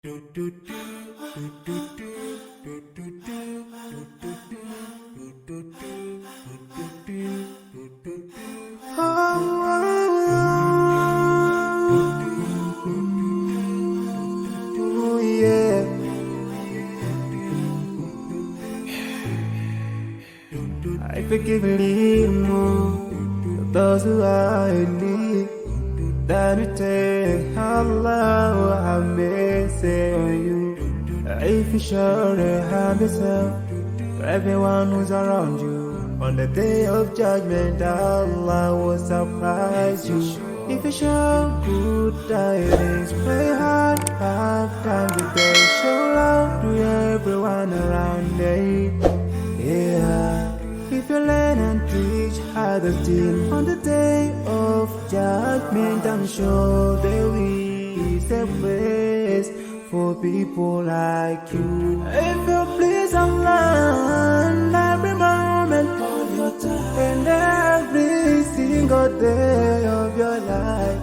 Oh yeah. I forgive those who are in need. That you take Allah have mercy on you. If you show the have yourself for everyone who's around you. On the day of judgment, Allah will surprise you. If you show good tidings, pray hard, have time to day. Show love to everyone around you. Yeah. If you learn and teach others still on the day of judgment, I'm sure there is a place for people like you. If you please Allah every moment of your time and every single day of your life,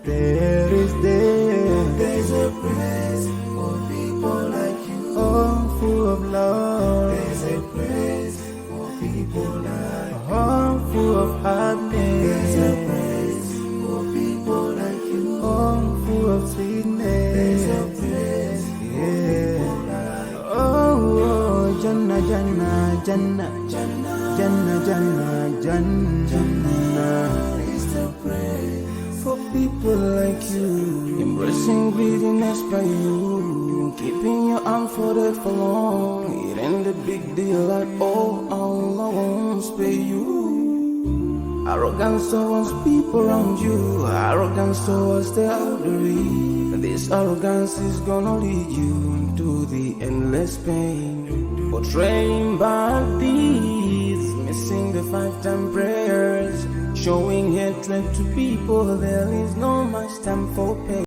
there's a place for people like you. Oh, full of love. There's a place for people like you. Oh, full of happiness. There's a place for people like you. Oh, full of sweetness. There's a place for people like you. Oh, Jannah, Jannah, Jannah, Jannah, Jannah, Jannah, Jannah. Is the place for people like you. Embracing greediness by you. Keeping your arm folded for long. It ain't a big deal at all. Allah won't spare you. Arrogance towards people around you. Arrogance towards the elderly. This arrogance is gonna lead you to the endless pain. Portraying bad deeds, missing the 5-time prayers, showing hatred to people. There is no much time for pain.